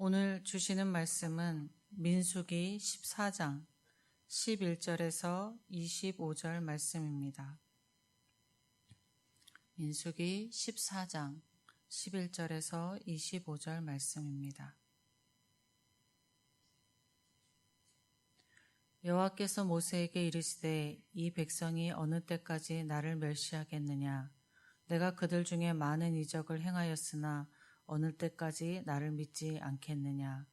오늘 주시는 말씀은 민수기 14장 11절에서 25절 말씀입니다. 민수기 14장 11절에서 25절 말씀입니다. 여호와께서 모세에게 이르시되 이 백성이 어느 때까지 나를 멸시하겠느냐? 내가 그들 중에 많은 이적을 행하였으나 어느 때까지 나를 믿지 않겠느냐?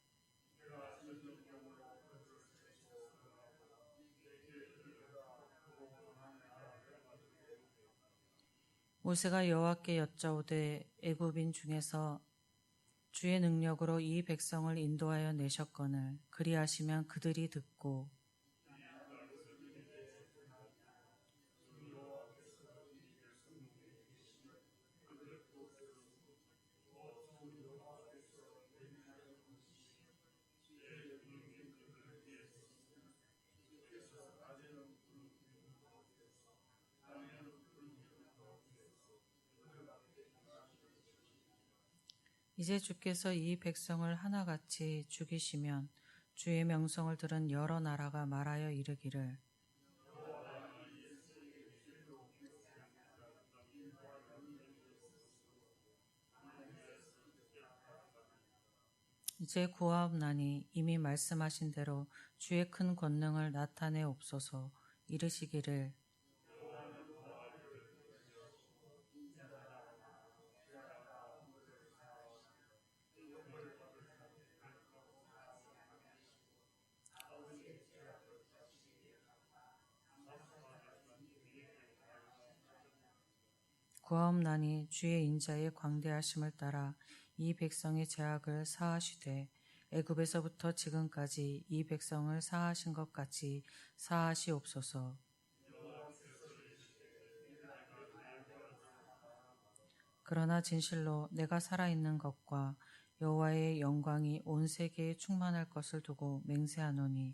모세가 여호와께 여짜오되 애굽인 중에서 주의 능력으로 이 백성을 인도하여 내셨거늘 그리하시면 그들이 듣고 이제 주께서 이 백성을 하나같이 죽이시면 주의 명성을 들은 여러 나라가 말하여 이르기를 이제 구하옵나니 이미 말씀하신 대로 주의 큰 권능을 나타내옵소서. 이르시기를 구하옵나니 주의 인자의 광대하심을 따라 이 백성의 죄악을 사하시되 애굽에서부터 지금까지 이 백성을 사하신 것 같이 사하시옵소서. 그러나 진실로 내가 살아있는 것과 여호와의 영광이 온 세계에 충만할 것을 두고 맹세하노니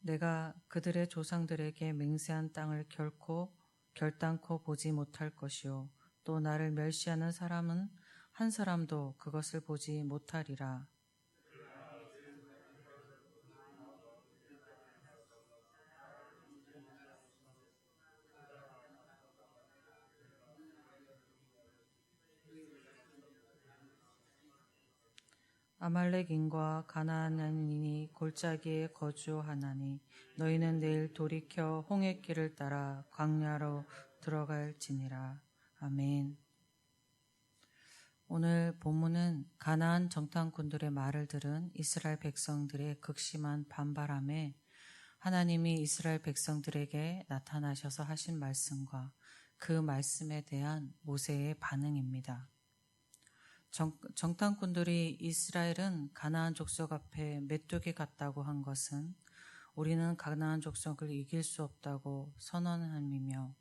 내가 그들의 조상들에게 맹세한 땅을 결단코 보지 못할 것이요 또 나를 멸시하는 사람은 한 사람도 그것을 보지 못하리라. 아말렉인과 가나안인이 골짜기에 거주하나니 너희는 내일 돌이켜 홍해길을 따라 광야로 들어갈지니라. 아멘. 오늘 본문은 가나안 정탐꾼들의 말을 들은 이스라엘 백성들의 극심한 반발함에 하나님이 이스라엘 백성들에게 나타나셔서 하신 말씀과 그 말씀에 대한 모세의 반응입니다. 정탐꾼들이 이스라엘은 가나안 족속 앞에 메뚜기 같다고 한 것은 우리는 가나안 족속을 이길 수 없다고 선언함이며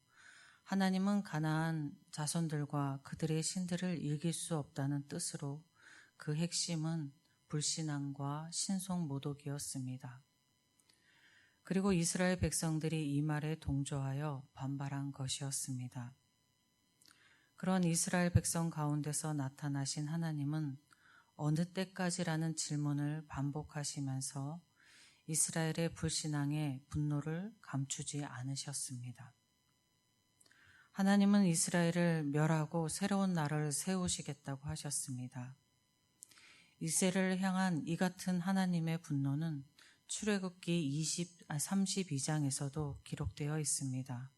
하나님은 가나안 자손들과 그들의 신들을 이길 수 없다는 뜻으로 그 핵심은 불신앙과 신송 모독이었습니다. 그리고 이스라엘 백성들이 이 말에 동조하여 반발한 것이었습니다. 그런 이스라엘 백성 가운데서 나타나신 하나님은 어느 때까지라는 질문을 반복하시면서 이스라엘의 불신앙에 분노를 감추지 않으셨습니다. 하나님은 이스라엘을 멸하고 새로운 나라를 세우시겠다고 하셨습니다. 이스라엘을 향한 이 같은 하나님의 분노는 출애굽기 32장에서도 기록되어 있습니다.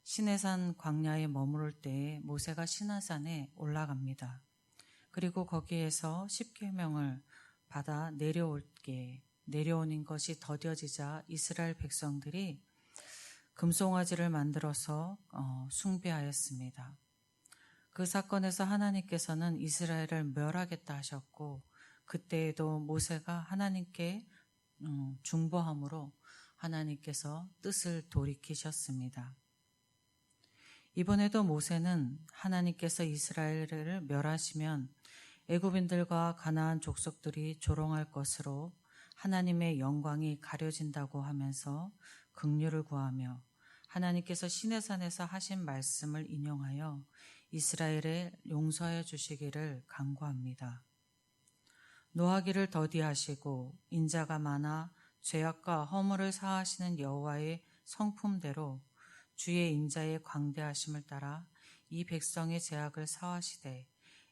시내산 광야에 머무를 때에 모세가 시내산에 올라갑니다. 그리고 거기에서 십계명을 받아 내려오는 것이 더뎌지자 이스라엘 백성들이 금송아지를 만들어서 숭배하였습니다. 그 사건에서 하나님께서는 이스라엘을 멸하겠다 하셨고 그때에도 모세가 하나님께 중보함으로 하나님께서 뜻을 돌이키셨습니다. 이번에도 모세는 하나님께서 이스라엘을 멸하시면 애굽인들과 가나안 족속들이 조롱할 것으로 하나님의 영광이 가려진다고 하면서 긍휼을 구하며 하나님께서 시내산에서 하신 말씀을 인용하여 이스라엘에 용서해 주시기를 간구합니다. 노하기를 더디하시고 인자가 많아 죄악과 허물을 사하시는 여호와의 성품대로 주의 인자의 광대하심을 따라 이 백성의 죄악을 사하시되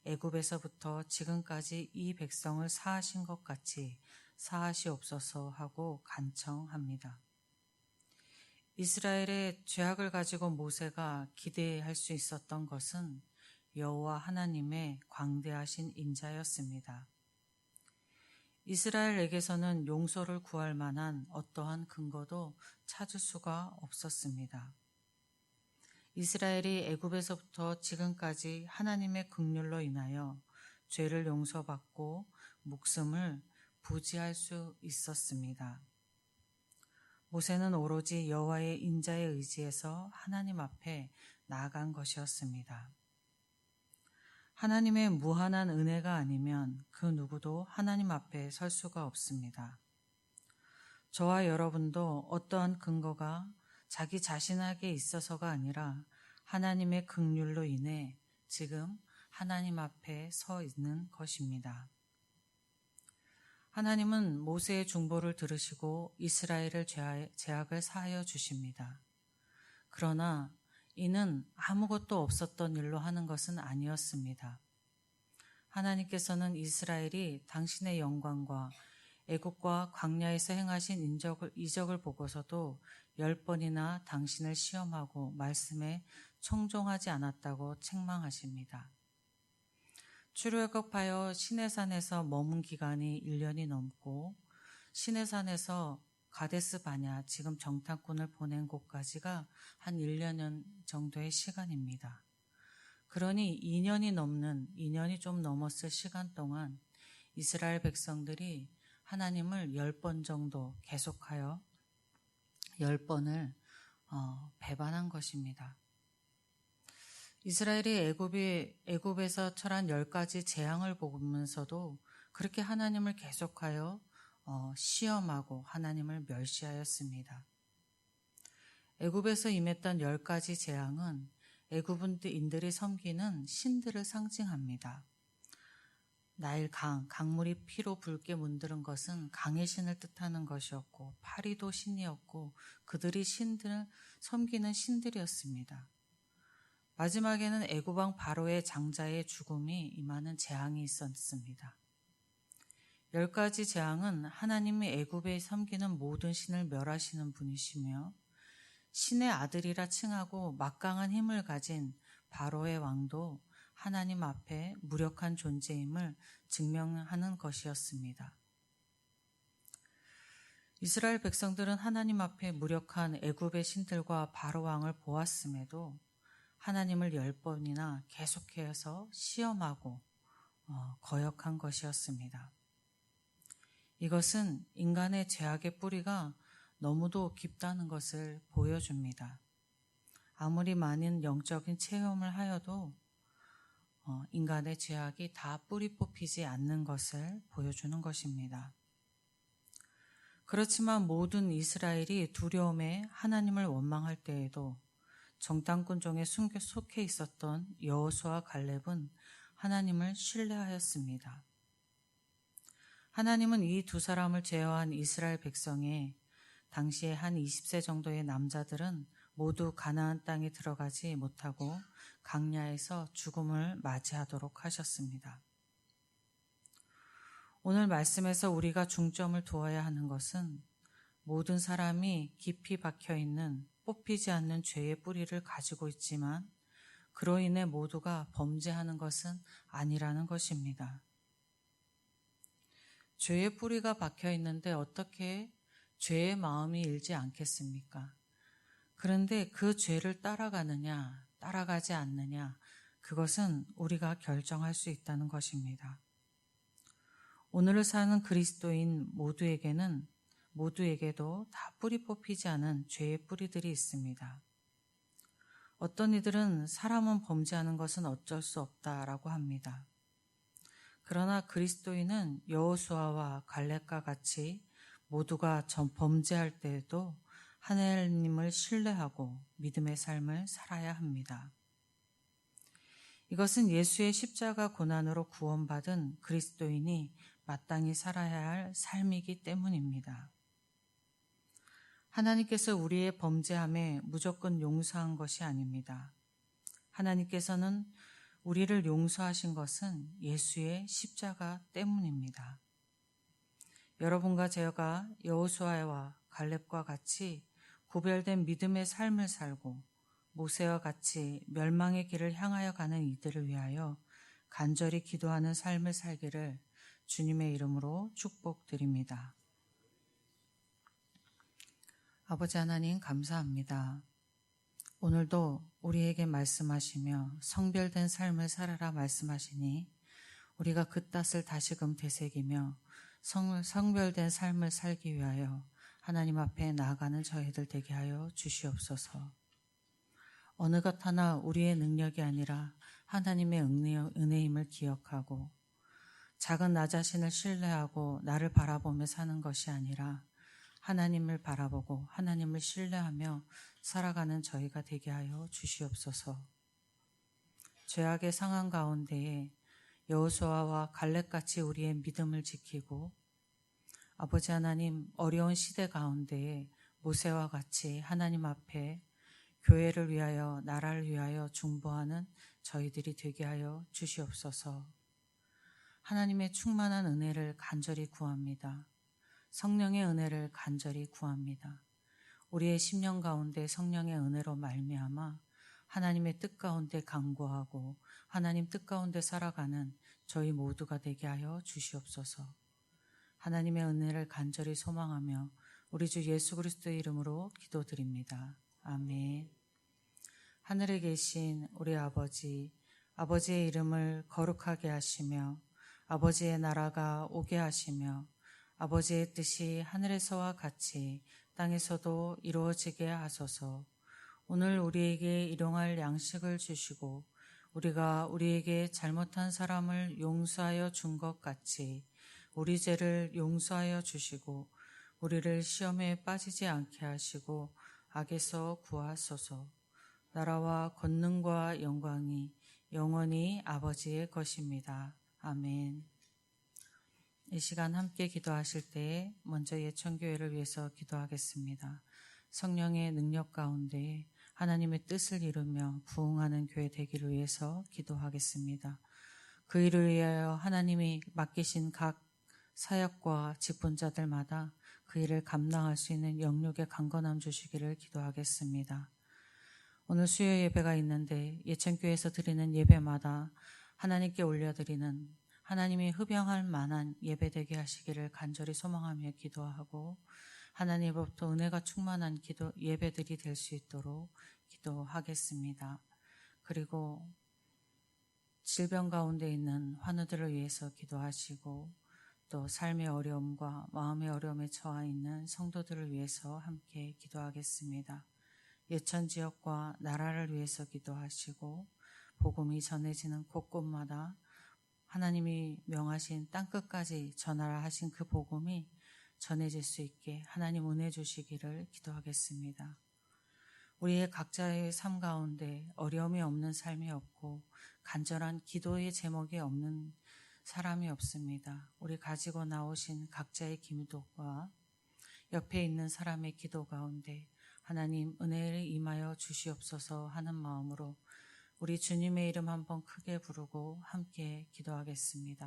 애굽에서부터 지금까지 이 백성을 사하신 것 같이 사하시옵소서 하고 간청합니다. 이스라엘의 죄악을 가지고 모세가 기대할 수 있었던 것은 여호와 하나님의 광대하신 인자였습니다. 이스라엘에게서는 용서를 구할 만한 어떠한 근거도 찾을 수가 없었습니다. 이스라엘이 애굽에서부터 지금까지 하나님의 긍휼로 인하여 죄를 용서받고 목숨을 부지할 수 있었습니다. 모세는 오로지 여호와의 인자에 의지해서 하나님 앞에 나아간 것이었습니다. 하나님의 무한한 은혜가 아니면 그 누구도 하나님 앞에 설 수가 없습니다. 저와 여러분도 어떠한 근거가 자기 자신에게 있어서가 아니라 하나님의 긍휼로 인해 지금 하나님 앞에 서 있는 것입니다. 하나님은 모세의 중보를 들으시고 이스라엘의 죄악을 사하여 주십니다. 그러나 이는 아무것도 없었던 일로 하는 것은 아니었습니다. 하나님께서는 이스라엘이 당신의 영광과 애국과 광야에서 행하신 이적을 보고서도 10번이나 당신을 시험하고 말씀에 청종하지 않았다고 책망하십니다. 출애굽하여 시내산에서 머문 기간이 1년이 넘고 시내산에서 가데스 바냐, 지금 정탐꾼을 보낸 곳까지가 한 1년 정도의 시간입니다. 그러니 2년이 좀 넘었을 시간 동안 이스라엘 백성들이 하나님을 10번 정도 계속하여 10번을 배반한 것입니다. 이스라엘이 애굽에서 처한 10가지 재앙을 보면서도 그렇게 하나님을 계속하여 시험하고 하나님을 멸시하였습니다. 애굽에서 임했던 10가지 재앙은 애굽인들이 섬기는 신들을 상징합니다. 나일 강물이 피로 붉게 문드른 것은 강의 신을 뜻하는 것이었고 파리도 신이었고 그들이 신들을 섬기는 신들이었습니다. 마지막에는 애굽 왕 바로의 장자의 죽음이 임하는 재앙이 있었습니다. 10가지 재앙은 하나님이 애굽에 섬기는 모든 신을 멸하시는 분이시며 신의 아들이라 칭하고 막강한 힘을 가진 바로의 왕도 하나님 앞에 무력한 존재임을 증명하는 것이었습니다. 이스라엘 백성들은 하나님 앞에 무력한 애굽의 신들과 바로 왕을 보았음에도 하나님을 10번이나 계속해서 시험하고 거역한 것이었습니다. 이것은 인간의 죄악의 뿌리가 너무도 깊다는 것을 보여줍니다. 아무리 많은 영적인 체험을 하여도 인간의 죄악이 다 뿌리 뽑히지 않는 것을 보여주는 것입니다. 그렇지만 모든 이스라엘이 두려움에 하나님을 원망할 때에도 정탐꾼 중에 속해 있었던 여호수아 갈렙은 하나님을 신뢰하였습니다. 하나님은 이 두 사람을 제어한 이스라엘 백성의 당시에 한 20세 정도의 남자들은 모두 가나안 땅에 들어가지 못하고 광야에서 죽음을 맞이하도록 하셨습니다. 오늘 말씀에서 우리가 중점을 두어야 하는 것은 모든 사람이 깊이 박혀있는 뽑히지 않는 죄의 뿌리를 가지고 있지만 그로 인해 모두가 범죄하는 것은 아니라는 것입니다. 죄의 뿌리가 박혀 있는데 어떻게 죄의 마음이 일지 않겠습니까? 그런데 그 죄를 따라가지 않느냐, 그것은 우리가 결정할 수 있다는 것입니다. 오늘을 사는 그리스도인 모두에게도 다 뿌리 뽑히지 않은 죄의 뿌리들이 있습니다. 어떤 이들은 사람은 범죄하는 것은 어쩔 수 없다라고 합니다. 그러나 그리스도인은 여호수아와 갈렙과 같이 모두가 범죄할 때에도 하나님을 신뢰하고 믿음의 삶을 살아야 합니다. 이것은 예수의 십자가 고난으로 구원받은 그리스도인이 마땅히 살아야 할 삶이기 때문입니다. 하나님께서 우리의 범죄함에 무조건 용서한 것이 아닙니다. 하나님께서는 우리를 용서하신 것은 예수의 십자가 때문입니다. 여러분과 제가 여호수아와 갈렙과 같이 구별된 믿음의 삶을 살고 모세와 같이 멸망의 길을 향하여 가는 이들을 위하여 간절히 기도하는 삶을 살기를 주님의 이름으로 축복드립니다. 아버지 하나님 감사합니다. 오늘도 우리에게 말씀하시며 성별된 삶을 살아라 말씀하시니 우리가 그 뜻을 다시금 되새기며 성별된 삶을 살기 위하여 하나님 앞에 나아가는 저희들 되게 하여 주시옵소서. 어느 것 하나 우리의 능력이 아니라 하나님의 은혜임을 기억하고 작은 나 자신을 신뢰하고 나를 바라보며 사는 것이 아니라 하나님을 바라보고 하나님을 신뢰하며 살아가는 저희가 되게 하여 주시옵소서. 죄악의 상황 가운데에 여호수아와 갈렙같이 우리의 믿음을 지키고 아버지 하나님 어려운 시대 가운데에 모세와 같이 하나님 앞에 교회를 위하여 나라를 위하여 중보하는 저희들이 되게 하여 주시옵소서. 하나님의 충만한 은혜를 간절히 구합니다. 성령의 은혜를 간절히 구합니다. 우리의 심령 가운데 성령의 은혜로 말미암아 하나님의 뜻 가운데 간구하고 하나님 뜻 가운데 살아가는 저희 모두가 되게 하여 주시옵소서. 하나님의 은혜를 간절히 소망하며 우리 주 예수 그리스도의 이름으로 기도드립니다. 아멘. 하늘에 계신 우리 아버지, 아버지의 이름을 거룩하게 하시며 아버지의 나라가 오게 하시며 아버지의 뜻이 하늘에서와 같이 땅에서도 이루어지게 하소서. 오늘 우리에게 일용할 양식을 주시고 우리가 우리에게 잘못한 사람을 용서하여 준 것 같이 우리 죄를 용서하여 주시고 우리를 시험에 빠지지 않게 하시고 악에서 구하소서. 나라와 권능과 영광이 영원히 아버지의 것입니다. 아멘. 이 시간 함께 기도하실 때에 먼저 예천교회를 위해서 기도하겠습니다. 성령의 능력 가운데 하나님의 뜻을 이루며 부흥하는 교회 되기를 위해서 기도하겠습니다. 그 일을 위하여 하나님이 맡기신 각 사역과 직분자들마다 그 일을 감당할 수 있는 영육의 강건함 주시기를 기도하겠습니다. 오늘 수요 예배가 있는데 예천교회에서 드리는 예배마다 하나님께 올려드리는 하나님이 흡양할 만한 예배 되게 하시기를 간절히 소망하며 기도하고 하나님으로부터 은혜가 충만한 예배들이 될 수 있도록 기도하겠습니다. 그리고 질병 가운데 있는 환우들을 위해서 기도하시고 또 삶의 어려움과 마음의 어려움에 처해 있는 성도들을 위해서 함께 기도하겠습니다. 예천 지역과 나라를 위해서 기도하시고 복음이 전해지는 곳곳마다 하나님이 명하신 땅끝까지 전하라 하신 그 복음이 전해질 수 있게 하나님 은혜 주시기를 기도하겠습니다. 우리의 각자의 삶 가운데 어려움이 없는 삶이 없고 간절한 기도의 제목이 없는 사람이 없습니다. 우리 가지고 나오신 각자의 기도와 옆에 있는 사람의 기도 가운데 하나님 은혜를 임하여 주시옵소서 하는 마음으로 우리 주님의 이름 한번 크게 부르고 함께 기도하겠습니다.